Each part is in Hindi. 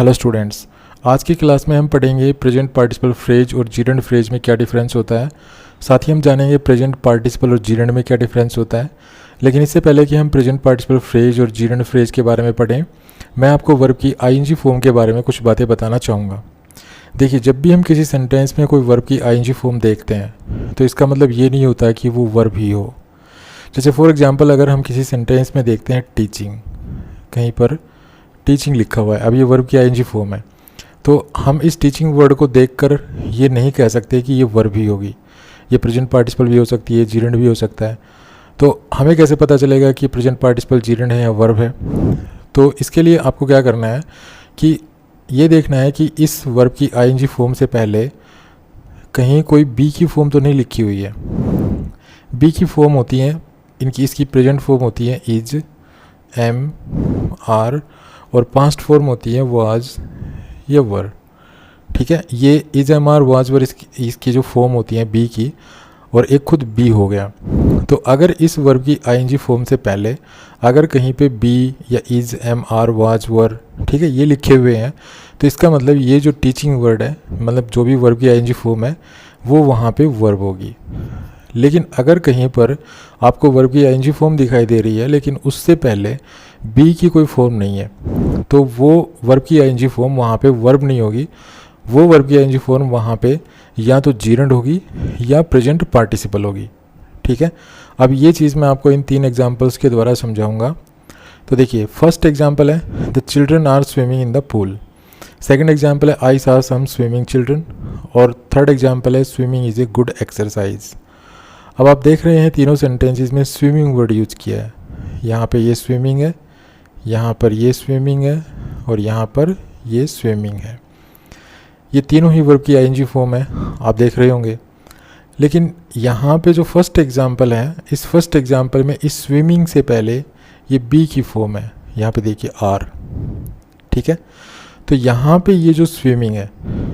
हेलो स्टूडेंट्स, आज की क्लास में हम पढ़ेंगे प्रेजेंट पार्टिसिपल फ्रेज और जीरेंड फ्रेज में क्या डिफरेंस होता है। साथ ही हम जानेंगे प्रेजेंट पार्टिसिपल और जीरेंड में क्या डिफरेंस होता है। लेकिन इससे पहले कि हम प्रेजेंट पार्टिसिपल फ्रेज और जीरेंड फ्रेज के बारे में पढ़ें, मैं आपको वर्ब की आईएनजी फॉर्म के बारे में कुछ बातें बताना चाहूँगा। देखिए, जब भी हम किसी सेंटेंस में कोई वर्ब की आईएनजी फॉर्म देखते हैं तो इसका मतलब ये नहीं होता कि वो वर्ब ही हो। जैसे फॉर एग्जांपल, अगर हम किसी सेंटेंस में देखते हैं टीचिंग, कहीं पर टीचिंग लिखा हुआ है, अब ये वर्ब की आईएनजी फॉर्म है, तो हम इस टीचिंग वर्ड को देखकर ये नहीं कह सकते कि ये वर्ब ही होगी। ये प्रेजेंट पार्टिसिपल भी हो सकती है, जीरेंड भी हो सकता है। तो हमें कैसे पता चलेगा कि प्रेजेंट पार्टिसिपल जीरेंड है या वर्ब है? तो इसके लिए आपको क्या करना है कि ये देखना है कि इस वर्ब की आईएनजी फॉर्म से पहले कहीं कोई बी की फॉर्म तो नहीं लिखी हुई है। बी की फॉर्म होती है इसकी प्रेजेंट फॉर्म होती है इज, एम, आर, और पास्ट फॉर्म होती है वाज या वर। ठीक है, ये इज, एम, आर, वाज, वर इसकी जो फॉर्म होती है बी की, और एक खुद बी हो गया। तो अगर इस वर्ब की आईएनजी फॉर्म से पहले अगर कहीं पे बी या इज, एम, आर, वाज, वर, ठीक है, ये लिखे हुए हैं, तो इसका मतलब ये जो टीचिंग वर्ड है, मतलब जो भी वर्ब की आईएनजी फॉर्म है, वो वहाँ पे वर्ब होगी। लेकिन अगर कहीं पर आपको वर्ब की आईएनजी फॉर्म दिखाई दे रही है लेकिन उससे पहले बी की कोई फॉर्म नहीं है, तो वो वर्ब की आईएनजी फॉर्म वहाँ पे वर्ब नहीं होगी। वो वर्ब की आईएनजी फॉर्म वहाँ पे या तो जीरेंड होगी या प्रेजेंट पार्टिसिपल होगी। ठीक है, अब ये चीज़ मैं आपको इन 3 एग्जांपल्स के द्वारा समझाऊंगा। तो देखिए, फर्स्ट एग्जांपल है the children are swimming in the pool. Second example है I saw some swimming children. और थर्ड एग्जांपल है swimming is a good exercise. अब आप देख रहे हैं तीनों सेंटेंसेस में स्विमिंग वर्ड यूज किया है। यहाँ पे ये स्विमिंग है, यहाँ पर ये स्विमिंग है, और यहाँ पर ये स्विमिंग है। ये तीनों ही वर्ब की आईएनजी फॉर्म है, आप देख रहे होंगे। लेकिन यहाँ पे जो फर्स्ट एग्जांपल है, इस फर्स्ट एग्जांपल में इस स्विमिंग से पहले ये बी की फॉर्म है। यहाँ पे देखिए आर। ठीक है, तो यहाँ पे ये जो स्विमिंग है,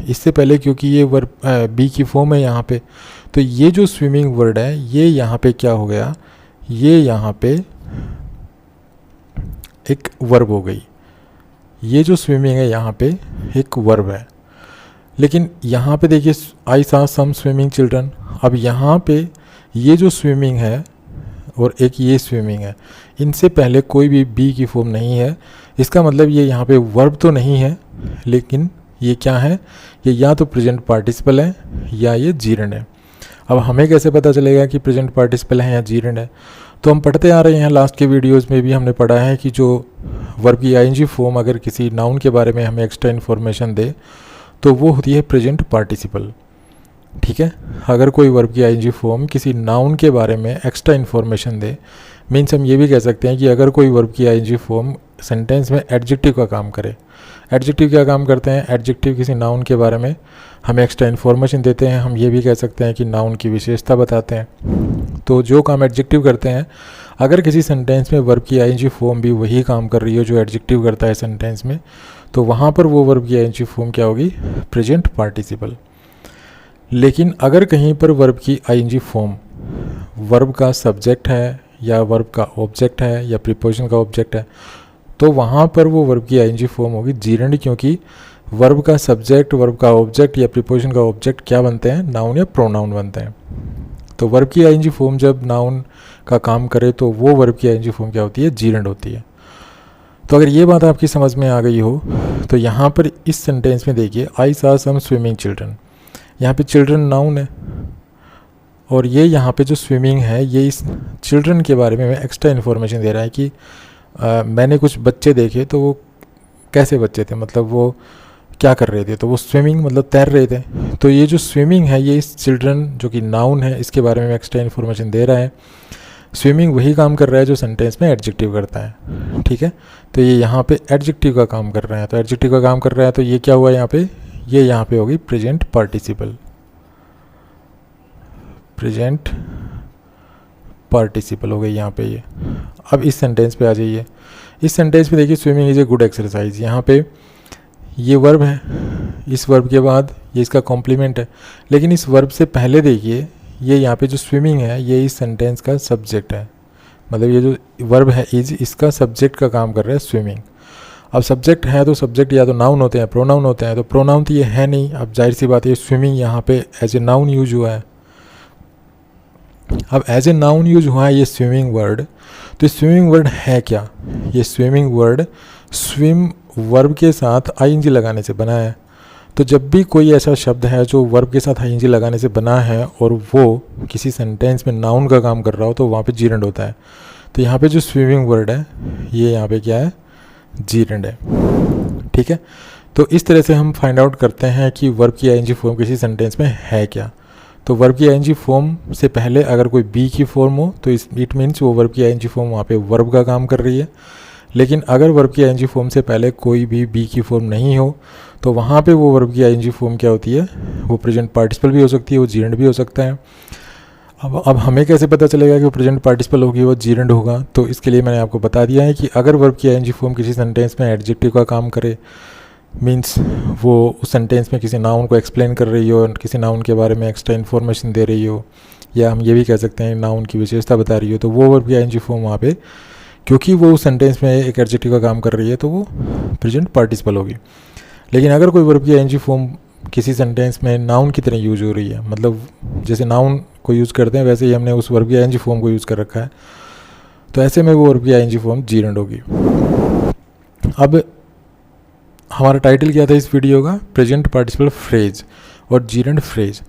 इससे पहले क्योंकि ये वर्ब बी की फॉर्म है यहाँ पे, तो ये जो स्विमिंग वर्ड है ये यहाँ पे क्या हो गया, ये यहाँ पे एक वर्ब हो गई। ये जो स्विमिंग है यहाँ पे एक वर्ब है। लेकिन यहाँ पे देखिए I saw some swimming children. अब यहाँ पे ये जो स्विमिंग है और एक ये स्विमिंग है, इनसे पहले कोई भी बी की फॉर्म नहीं है। इसका मतलब ये यहाँ पे वर्ब तो नहीं है, लेकिन ये क्या है, ये या तो प्रेजेंट पार्टिसिपल है या ये जीरेंड है। अब हमें कैसे पता चलेगा कि प्रेजेंट पार्टिसिपल है या जीरेंड है? तो हम पढ़ते आ रहे हैं, लास्ट के वीडियोस में भी हमने पढ़ा है कि जो वर्ब की आईएनजी फॉर्म अगर किसी नाउन के बारे में हमें एक्स्ट्रा इन्फॉर्मेशन दे तो वो होती है प्रेजेंट पार्टिसिपल। ठीक है, अगर कोई वर्ब की आईएनजी फॉर्म किसी नाउन के बारे में एक्स्ट्रा इन्फॉर्मेशन दे, मीन्स हम ये भी कह सकते हैं कि अगर कोई वर्ब की आईएनजी फॉर्म सेंटेंस में एडजेक्टिव का काम करे। एडजेक्टिव क्या काम करते हैं? एडजेक्टिव किसी नाउन के बारे में हमें एक्स्ट्रा इन्फॉर्मेशन देते हैं। हम ये भी कह सकते हैं कि नाउन की विशेषता बताते हैं। तो जो काम एडजेक्टिव करते हैं, अगर किसी सेंटेंस में वर्ब की आईएनजी फॉर्म भी वही काम कर रही हो जो एडजेक्टिव करता है सेंटेंस में, तो वहाँ पर वो वर्ब की आईएनजी फॉर्म क्या होगी? Present participle. लेकिन अगर कहीं पर वर्ब की आईएनजी फॉर्म वर्ब का सब्जेक्ट है या वर्ब का ऑब्जेक्ट है या प्रीपोजिशन का ऑब्जेक्ट है, तो वहाँ पर वो वर्ब की आईएनजी फॉर्म होगी जीरेंड, क्योंकि वर्ब का सब्जेक्ट, वर्ब का ऑब्जेक्ट या प्रीपोजिशन का ऑब्जेक्ट क्या बनते हैं? नाउन या प्रोनाउन बनते हैं। तो वर्ब की आईएनजी फॉर्म जब नाउन का काम करे तो वो वर्ब की आईएनजी फॉर्म क्या होती है? जीरेंड होती है। तो अगर ये बात आपकी समझ में आ गई हो तो यहाँ पर इस सेंटेंस में देखिए I saw some swimming children. यहाँ पे चिल्ड्रन नाउन है, और ये यहाँ पे जो स्विमिंग है ये इस चिल्ड्रन के बारे में एक्स्ट्रा इन्फॉर्मेशन दे रहा है कि मैंने कुछ बच्चे देखे, तो वो कैसे बच्चे थे, मतलब वो क्या कर रहे थे, तो वो स्विमिंग मतलब तैर रहे थे। तो ये जो स्विमिंग है ये इस चिल्ड्रन जो कि नाउन है इसके बारे में एक्स्ट्रा इन्फॉर्मेशन दे रहा है। स्विमिंग वही काम कर रहा है जो सेंटेंस में एडजेक्टिव करता है। ठीक है, तो ये यहाँ पे एडजेक्टिव का काम कर रहा है। तो एडजेक्टिव का काम कर रहा है तो ये क्या हुआ यहाँ पे? ये यहाँ पे होगी प्रेजेंट पार्टिसिपल। प्रेजेंट पार्टिसिपल हो गई यहाँ पे ये। अब इस सेंटेंस पे आ जाइए। इस सेंटेंस पे देखिए swimming is a good exercise. यहाँ पे ये वर्ब है, इस वर्ब के बाद ये इसका कॉम्प्लीमेंट है। लेकिन इस वर्ब से पहले देखिए ये यहाँ पे जो स्विमिंग है ये इस सेंटेंस का सब्जेक्ट है। मतलब ये जो वर्ब है इज, इसका सब्जेक्ट का काम कर रहा है स्विमिंग। अब सब्जेक्ट है तो सब्जेक्ट या तो नाउन होते हैं प्रोनाउन होते हैं, तो प्रोनाउन तो ये है नहीं। अब जाहिर सी बात है स्विमिंग यहाँ पे एज ए नाउन यूज हुआ है। अब एज ए नाउन यूज हुआ है ये स्विमिंग वर्ड, तो स्विमिंग वर्ड है क्या? ये स्विमिंग वर्ड स्विम वर्ब के साथ आईएनजी लगाने से बना है। तो जब भी कोई ऐसा शब्द है जो वर्ब के साथ आईएनजी लगाने से बना है और वो किसी सेंटेंस में नाउन का काम कर रहा हो तो वहाँ पे जीरेंड होता है। तो यहाँ पे जो स्विमिंग वर्ड है ये यहाँ पे क्या है? जीरेंड है। ठीक है, तो इस तरह से हम फाइंड आउट करते हैं कि वर्ब की आईएनजी फॉर्म किसी सेंटेंस में है क्या। तो वर्ब की आईएनजी फॉर्म से पहले अगर कोई बी की फॉर्म हो तो इट मीन्स वो वर्ब की आईएनजी फॉर्म वहाँ पे वर्ब का काम कर रही है। लेकिन अगर वर्ब की आईएनजी फॉर्म से पहले कोई भी बी की फॉर्म नहीं हो तो वहाँ पे वो वर्ब की आईएनजी फॉर्म क्या होती है? वो प्रेजेंट पार्टिसिपल भी हो सकती है, वो जीरेंड भी हो सकता है। अब हमें कैसे पता चलेगा कि वो प्रेजेंट पार्टिसिपल होगी, वो जीरेंड होगा? तो इसके लिए मैंने आपको बता दिया है कि अगर वर्ब की आईएनजी फॉर्म किसी सेंटेंस में एडजेक्टिव का काम करे, मीन्स वो उस सेंटेंस में किसी नाउन को एक्सप्लेन कर रही हो, किसी नाउन के बारे में एक्स्ट्रा इन्फॉर्मेशन दे रही हो, या हम ये भी कह सकते हैं नाउन की विशेषता बता रही हो, तो वो वर्ब की आईएनजी फॉर्म वहाँ पे, क्योंकि वो उस सेंटेंस में एक एडजेक्टिव का काम कर रही है, तो वो प्रेजेंट पार्टिसिपल होगी। लेकिन अगर कोई वर्ब की आईएनजी फॉर्म किसी सेंटेंस में नाउन की तरह यूज हो रही है, मतलब जैसे नाउन को यूज़ करते हैं वैसे ही हमने उस वर्ब की आईएनजी फॉर्म को यूज़ कर रखा है, तो ऐसे में वो वर्ब की आईएनजी फॉर्म जीरेंड होगी। अब हमारा टाइटल क्या था इस वीडियो का? प्रेजेंट पार्टिसिपल फ्रेज और जीरेंड फ्रेज।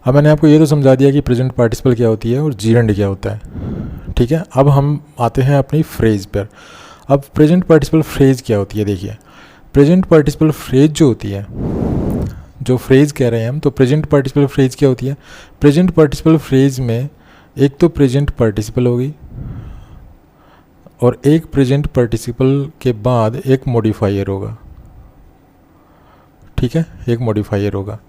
अब मैंने आपको ये तो समझा दिया कि प्रेजेंट पार्टिसिपल क्या होती है और जीरेंड क्या होता है। ठीक है, अब हम आते हैं अपनी फ्रेज पर। अब प्रेजेंट पार्टिसिपल फ्रेज क्या होती है? देखिए, प्रेजेंट पार्टिसिपल फ्रेज जो होती है, जो फ्रेज कह रहे हैं हम, तो प्रेजेंट पार्टिसिपल फ्रेज क्या होती है? प्रेजेंट पार्टिसिपल फ्रेज में एक तो प्रेजेंट पार्टिसिपल होगी और एक प्रेजेंट पार्टिसिपल के बाद एक मॉडिफायर होगा। ठीक है, एक मॉडिफायर होगा।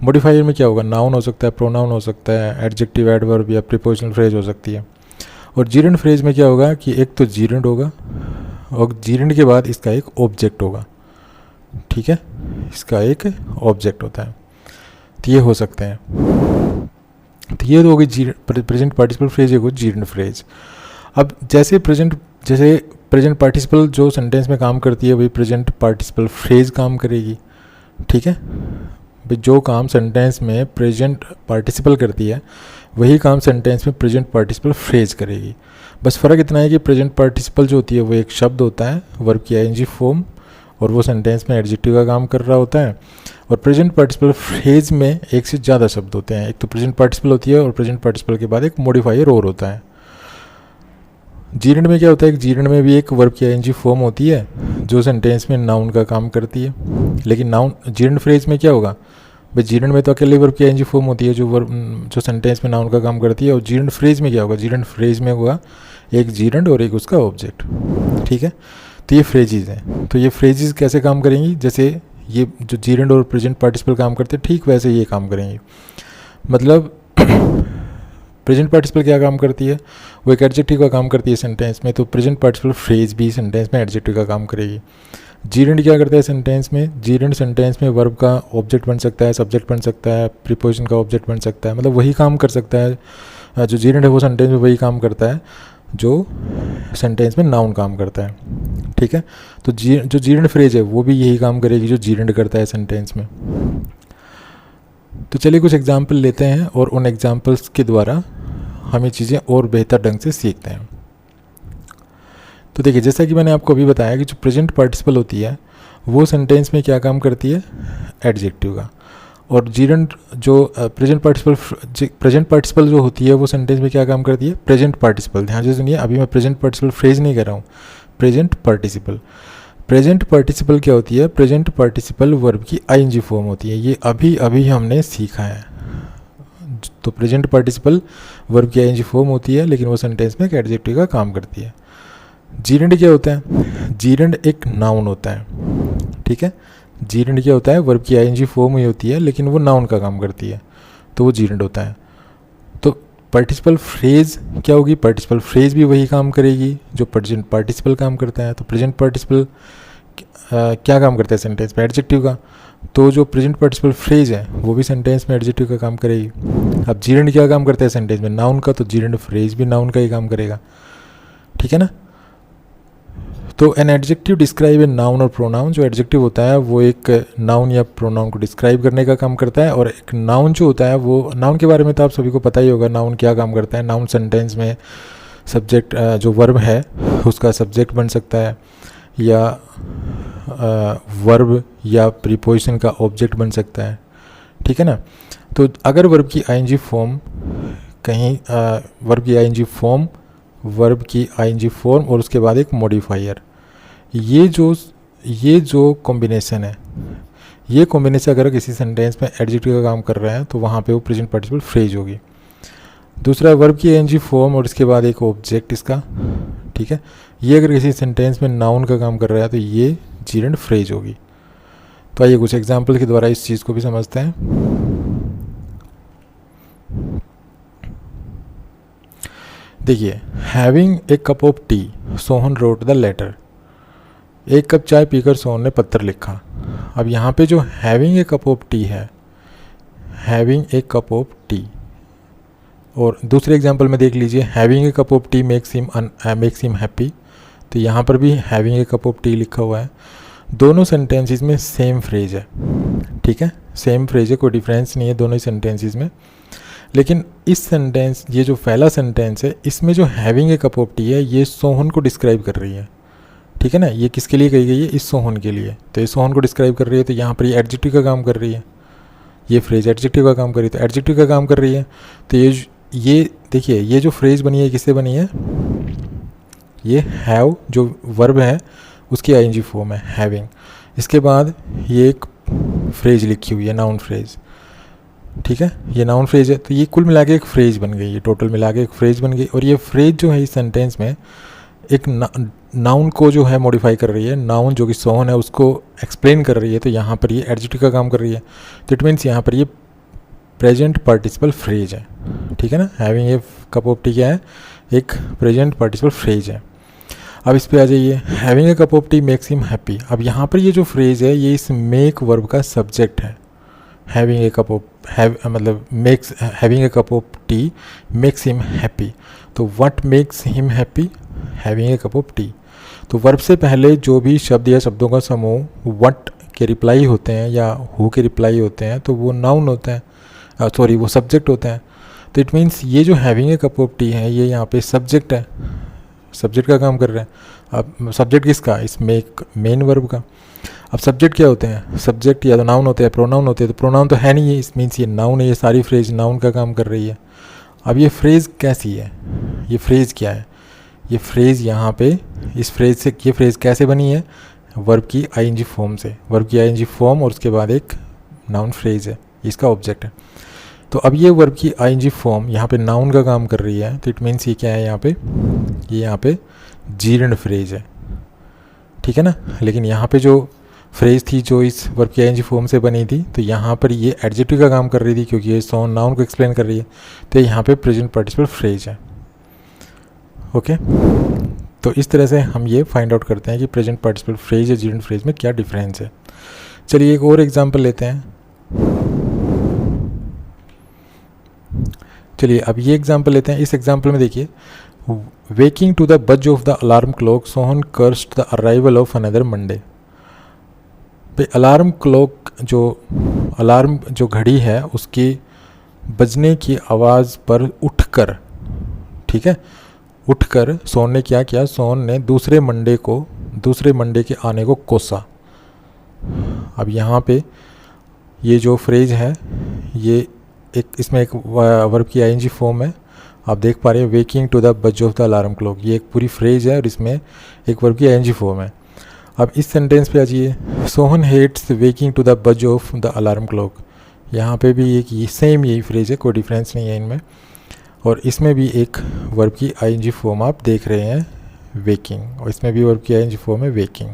मॉडिफायर में क्या होगा? नाउन हो सकता है, प्रोनाउन हो सकता है, एडजेक्टिव, एडवर्ब या प्रीपोजिशनल फ्रेज हो सकती है। और जीरेंड फ्रेज में क्या होगा कि एक तो जीरेंड होगा और जीरेंड के बाद इसका एक ऑब्जेक्ट होगा। ठीक है, इसका एक ऑब्जेक्ट होता है। तो ये हो सकते हैं। तो ये तो होगी प्रेजेंट पार्टिसिपल फ्रेज, होगी जीरेंड फ्रेज। अब जैसे प्रेजेंट पार्टिसिपल जो सेंटेंस में काम करती है वही प्रेजेंट पार्टिसिपल फ्रेज काम करेगी। ठीक है, भाई जो काम सेंटेंस में प्रेजेंट पार्टिसिपल करती है वही काम सेंटेंस में प्रेजेंट पार्टिसिपल फ्रेज करेगी। बस फ़र्क इतना है कि प्रेजेंट पार्टिसिपल जो होती है वो एक शब्द होता है वर्ब की आईएनजी फॉर्म, और वो सेंटेंस में एडजेक्टिव का काम कर रहा होता है। और प्रेजेंट पार्टिसिपल फ्रेज में एक से ज़्यादा शब्द होते हैं, एक तो प्रेजेंट पार्टिसिपल होती है और प्रेजेंट पार्टिसिपल के बाद एक मॉडिफायर और होता है। जीरेंड में क्या होता है? जीरेंड में भी एक वर्ब की आईएनजी फॉर्म होती है जो सेंटेंस में नाउन का काम करती है। लेकिन नाउन जीरेंड फ्रेज में क्या होगा? भाई जीरेंड में तो अकेले वर्ब की आईएनजी फॉर्म होती है जो सेंटेंस में नाउन का काम करती है। और जीरेंड फ्रेज में क्या होगा? जीरेंड फ्रेज में होगा एक जीरेंड और एक उसका ऑब्जेक्ट। ठीक है, तो ये फ्रेजेस हैं। तो ये फ्रेजेस कैसे काम करेंगी? जैसे ये जो जीरेंड और प्रेजेंट पार्टिसिपल काम करते हैं ठीक वैसे ये काम करेंगे। मतलब प्रेजेंट पार्टिसिपल क्या काम करती है? वो एक एडजेक्टिव का काम करती है सेंटेंस में, तो प्रेजेंट पार्टिसिपल फ्रेज भी सेंटेंस में एडजेक्टिव का काम करेगी। जीरेंड क्या करता है सेंटेंस में? जीरेंड सेंटेंस में वर्ब का ऑब्जेक्ट बन सकता है, सब्जेक्ट बन सकता है, प्रीपोजिशन का ऑब्जेक्ट बन सकता है, मतलब वही काम कर सकता है। जो जीरेंड है वो सेंटेंस में वही काम करता है जो सेंटेंस में नाउन काम करता है। ठीक है, तो जो जीरेंड फ्रेज है वो भी यही काम करेगी जो जीरेंड करता है सेंटेंस में। तो चलिए कुछ एग्जाम्पल लेते हैं और उन एग्जाम्पल्स के द्वारा हम ये चीज़ें और बेहतर ढंग से सीखते हैं। तो देखिए, जैसा कि मैंने आपको अभी बताया कि जो प्रेजेंट पार्टिसिपल होती है वो सेंटेंस में क्या काम करती है? एडजेक्टिव का। और जीरेंड जो प्रेजेंट पार्टिसिपल जो होती है वो सेंटेंस में क्या काम करती है? Present participle. ध्यान से सुनिए, अभी मैं प्रेजेंट पार्टिसिपल फ्रेज नहीं कर रहा हूँ, प्रेजेंट पार्टिसिपल। प्रेजेंट पार्टिसिपल क्या होती है? प्रेजेंट पार्टिसिपल वर्ब की आईएनजी फॉर्म होती है। ये अभी अभी हमने सीखा है। तो प्रेजेंट पार्टिसिपल वर्ब की आईएनजी फॉर्म होती है लेकिन वो सेंटेंस में एक एडजेक्टिव का काम करती है। जीरेंड क्या होता है? जीरेंड एक नाउन होता है। ठीक है, जीरेंड क्या होता है? वर्ब की आईएनजी फॉर्म ही होती है लेकिन वो नाउन का काम करती है, तो वो जीरेंड होता है। तो पार्टिसिपल फ्रेज क्या होगी? पार्टिसिपल फ्रेज भी वही काम करेगी जो प्रेजेंट पार्टिसिपल काम करता है। तो प्रेजेंट पार्टिसिपल क्या काम करता है सेंटेंस में? एडजेक्टिव का। तो जो प्रेजेंट पार्टिसिपल फ्रेज है वो भी सेंटेंस में एडजेक्टिव का काम करेगी। अब जीरेंड क्या काम करता है सेंटेंस में? नाउन का। तो जीरेंड फ्रेज भी नाउन का ही काम करेगा। ठीक है ना? तो an adjective describe a noun और प्रोनाउन, जो एडजेक्टिव होता है वो एक नाउन या प्रोनाउन को डिस्क्राइब करने का काम करता है, और एक नाउन जो होता है वो, नाउन के बारे में तो आप सभी को पता ही होगा नाउन क्या काम करता है। नाउन सेंटेंस में सब्जेक्ट जो वर्ब है उसका सब्जेक्ट बन सकता है, या वर्ब या प्रीपोजिशन का ऑब्जेक्ट बन सकता है, ठीक है ना। तो अगर वर्ब की आईएनजी फॉर्म कहीं वर्ब की आईएनजी फॉर्म और उसके बाद एक मॉडिफायर, ये जो कॉम्बिनेशन है, ये कॉम्बिनेशन अगर किसी सेंटेंस में एडजेक्टिव का काम कर रहा है तो वहाँ पे वो प्रेजेंट पार्टिसिपल फ्रेज होगी। दूसरा, वर्ब की आईएनजी फॉर्म और इसके बाद एक ऑब्जेक्ट इसका, ठीक है, ये अगर किसी सेंटेंस में नाउन का काम कर रहा है तो ये जीरेंड फ्रेज होगी। तो आइए कुछ एग्जाम्पल के द्वारा इस चीज़ को भी समझते हैं। देखिए, having a cup of tea Sohan wrote the letter, एक कप चाय पीकर सोहन ने पत्र लिखा। अब यहाँ पे जो having a cup of tea है, having a cup of tea, और दूसरे एग्जांपल में देख लीजिए, having a cup of tea makes him happy, तो यहाँ पर भी having a cup of tea लिखा हुआ है। दोनों सेंटेंसेस में सेम फ्रेज है, ठीक है, सेम फ्रेज है, कोई डिफरेंस नहीं है दोनों ही सेंटेंसेस में। लेकिन इस सेंटेंस, ये जो पहला सेंटेंस है, इसमें जो having a cup of tea है ये सोहन को डिस्क्राइब कर रही है, ठीक है ना। ये किसके लिए कही गई है? इस सोहन के लिए। तो ये सोहन को डिस्क्राइब कर रही है, तो यहाँ पर ये एडजेक्टिव का काम कर रही है, ये फ्रेज एडजेक्टिव का काम कर रही है, तो एडजेक्टिव का काम कर रही है। तो ये देखिए, ये जो फ्रेज बनी है किससे बनी है? ये हैव जो वर्ब है उसकी आईएनजी फॉर्म है हैविंग। इसके बाद ये एक फ्रेज लिखी हुई है, नाउन फ्रेज, ठीक है, ये नाउन फ्रेज है। तो ये कुल मिला के एक फ्रेज बन गई, ये टोटल मिला के एक फ्रेज बन गई। और ये फ्रेज जो है इस सेंटेंस में एक नाउन को जो है मॉडिफाई कर रही है, नाउन जो कि सोहन है उसको एक्सप्लेन कर रही है। तो यहाँ पर ये एडजेक्टिव का काम कर रही है, तो इट मीन्स यहाँ पर ये प्रेजेंट पार्टिसिपल फ्रेज है, ठीक है ना। Having a cup of T क्या है? एक प्रेजेंट पार्टिसिपल फ्रेज है। अब इस पे आ जाइए, having a cup of tea makes him happy. अब यहाँ पर ये जो फ्रेज है ये इस मेक वर्ब का सब्जेक्ट है। हैविंग ए कप ऑफ मतलब makes, having a cup of tea makes him happy. तो what makes him happy? Having a cup of tea. तो वर्ब से पहले जो भी शब्द या शब्दों का समूह व्हाट के रिप्लाई होते हैं या हु के रिप्लाई होते हैं तो वो नाउन होता है, सॉरी वो सब्जेक्ट होता है। तो इट मीन्स ये जो having a cup of tea है ये यहाँ पे सब्जेक्ट है, सब्जेक्ट का काम कर रहा है। अब सब्जेक्ट किसका? इस मेन वर्ब का। अब सब्जेक्ट क्या होते हैं? सब्जेक्ट या तो नाउन होते हैं, प्रोनाउन होते हैं। तो प्रोनाउन तो है नहीं है, इस मीन्स ये नाउन है, ये सारी फ्रेज नाउन का काम कर रही है। अब ये फ्रेज कैसी है? ये फ्रेज क्या है? ये फ्रेज यहाँ पे इस फ्रेज से, ये फ्रेज कैसे बनी है? वर्ब की आईएनजी फॉर्म से। वर्ब की आईएनजी फॉर्म और उसके बाद एक नाउन फ्रेज है, इसका ऑब्जेक्ट है। तो अब ये वर्ब की आईएनजी फॉर्म यहाँ पे नाउन का काम कर रही है, तो इट मीन्स ये क्या है यहाँ पे? ये यहाँ पे जीरेंड फ्रेज है, ठीक है ना। लेकिन यहाँ पे जो फ्रेज थी जो इस वर्ब की आईएनजी फॉर्म से बनी थी, तो यहाँ पर ये एडजेक्टिव का काम कर रही थी क्योंकि ये सोन नाउन को एक्सप्लेन कर रही है। तो यहाँ पे प्रेजेंट पार्टिसिपल फ्रेज है, ओके। तो इस तरह से हम ये फाइंड आउट करते हैं कि प्रेजेंट पार्टिसिपल फ्रेज या जीरेंड फ्रेज में क्या डिफरेंस है। चलिए एक और एग्जाम्पल लेते हैं। चलिए अब ये एग्जाम्पल लेते हैं। इस एग्जाम्पल में देखिए, waking to the buzz of the alarm clock Sohan cursed the arrival of another Monday. पे अलार्म क्लॉक जो घड़ी है उसकी बजने की आवाज़ पर उठकर, ठीक है, उठकर सोहन ने क्या किया? सोहन ने दूसरे मंडे के आने को कोसा। अब यहाँ पे ये जो फ्रेज है ये इसमें एक वर्ब की आईएनजी फॉर्म है, आप देख पा रहे हैं, waking to the buzz of the alarm clock. ये एक पूरी फ्रेज है और इसमें एक वर्ब की आईएनजी फॉर्म है। अब इस सेंटेंस पे आ जाइए, Sohan hates waking to the buzz of the alarm clock. यहाँ पे भी एक सेम यही फ्रेज है, कोई डिफरेंस नहीं है इनमें। और इसमें भी एक वर्ब की आईएनजी फॉर्म आप देख रहे हैं, वेकिंग, और इसमें भी वर्ब की आईएनजी फॉर्म है, वेकिंग।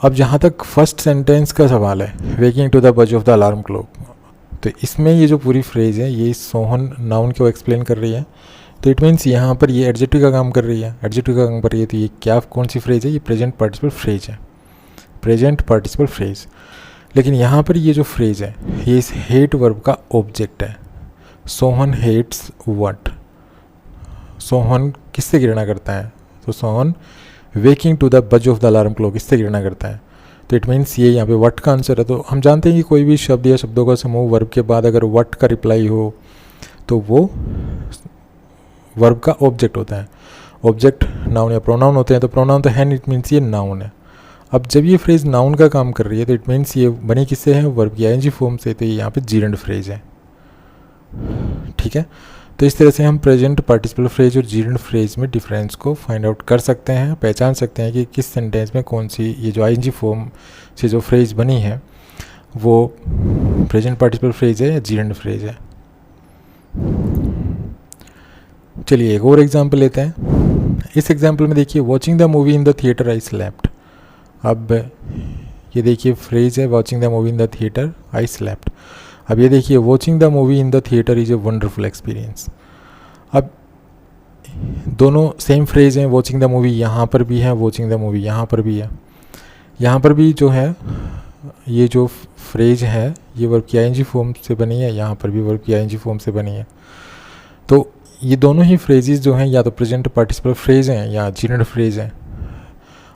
अब जहाँ तक फर्स्ट सेंटेंस का सवाल है, waking to the buzz of the alarm clock, तो इसमें ये जो पूरी फ्रेज है ये सोहन नाउन को एक्सप्लेन कर रही है। तो इट मीन्स यहाँ पर ये एडजेक्टिव का काम कर रही है, एडजेक्टिव का काम कर रही है। तो ये क्या, कौन सी फ्रेज है? ये प्रेजेंट पार्टिसिपल फ्रेज है, प्रेजेंट पार्टिसिपल फ्रेज। लेकिन यहाँ पर ये जो फ्रेज है ये इस हेट वर्ब का ऑब्जेक्ट है। Sohan hates what? सोहन किससे घृणा करता है? तो Sohan waking to the buzz of the alarm clock, इससे गिरना करता है। तो इट मीन्स ये यहाँ पे व्हाट का आंसर है। तो हम जानते हैं कि कोई भी शब्द या शब्दों का समूह वर्ब के बाद अगर व्हाट का रिप्लाई हो तो वो वर्ब का ऑब्जेक्ट होता है। ऑब्जेक्ट नाउन या प्रोनाउन होते हैं, तो प्रोनाउन तो है नहीं, इट मीन्स ये नाउन है। अब जब ये फ्रेज नाउन का काम कर रही है तो इट मीन्स ये बनी किससे है, वर्ब की आईएनजी फॉर्म से, तो ये यहाँ पे जीरेंड फ्रेज है। ठीक है, तो इस तरह से हम प्रेजेंट पार्टिसिपल फ्रेज और जीरेंड फ्रेज में डिफरेंस को फाइंड आउट कर सकते हैं, पहचान सकते हैं कि किस सेंटेंस में कौन सी ये जो आईएनजी फॉर्म से जो फ्रेज बनी है वो प्रेजेंट पार्टिसिपल फ्रेज है या जीरेंड फ्रेज है। चलिए एक और एग्जांपल लेते हैं। इस एग्जांपल में देखिए, watching the movie in the theatre I slept. अब ये देखिए फ्रेज है watching the movie in the theatre I slept. अब ये देखिए watching the movie in the theatre is a wonderful experience. अब दोनों सेम फ्रेज हैं, वॉचिंग द मूवी यहाँ पर भी है, वॉचिंग द मूवी यहाँ पर भी है। यहाँ पर भी जो है ये जो फ्रेज है ये वर्ब की आईएनजी फॉर्म से बनी है, यहाँ पर भी वर्ब की आईएनजी फॉर्म से बनी है। तो ये दोनों ही फ्रेजेस जो हैं या तो प्रेजेंट पार्टिसिपल फ्रेज हैं या जीरेंड फ्रेज हैं।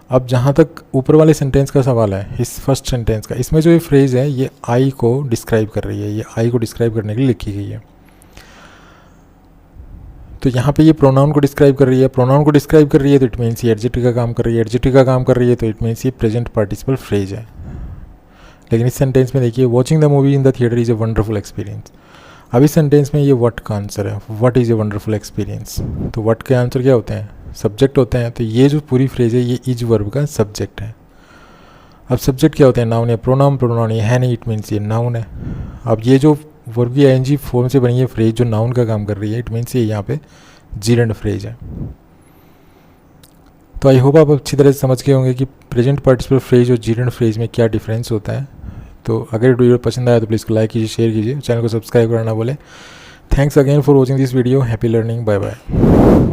अब जहाँ तक ऊपर वाले सेंटेंस का सवाल है, इस फर्स्ट सेंटेंस का, इसमें जो ये फ्रेज है ये आई को डिस्क्राइब कर रही है, ये आई को डिस्क्राइब करने के लिए लिखी गई है। तो यहाँ पे ये प्रोनाउन को डिस्क्राइब कर रही है, प्रोनाउन को डिस्क्राइब कर रही है तो इट मीन्स ये एडजेक्टिव का काम कर रही है, एडजेक्टिव का काम कर रही है तो इट मीन्स ये प्रेजेंट पार्टिसिपल फ्रेज है। लेकिन इस सेंटेंस में देखिए watching the movie in the theatre is a wonderful experience. अब इस सेंटेंस में ये व्हाट का आंसर है, what is a wonderful experience. तो व्हाट के आंसर क्या होते हैं, सब्जेक्ट होते हैं। तो ये जो पूरी फ्रेज है ये इज वर्ब का सब्जेक्ट है। अब सब्जेक्ट क्या होते हैं, नाउन या प्रोनाउन, प्रोनाउन ये है नहीं, इट मीन्स ये नाउन है। अब ये जो वर्ब की आईएनजी फॉर्म से बनी है फ्रेज जो नाउन का काम कर रही है, इट मीन्स ये यहाँ पे जीरेंड फ्रेज है। तो आई होप आप अच्छी तरह से समझ गए होंगे कि प्रेजेंट पार्टिसिपल फ्रेज और जीरेंड फ्रेज में क्या डिफरेंस होता है। तो अगर वीडियो पसंद आया तो प्लीज़ को लाइक कीजिए, शेयर कीजिए, चैनल को सब्सक्राइब करना ना भूलें। Thanks again for watching this video. Happy learning, bye bye.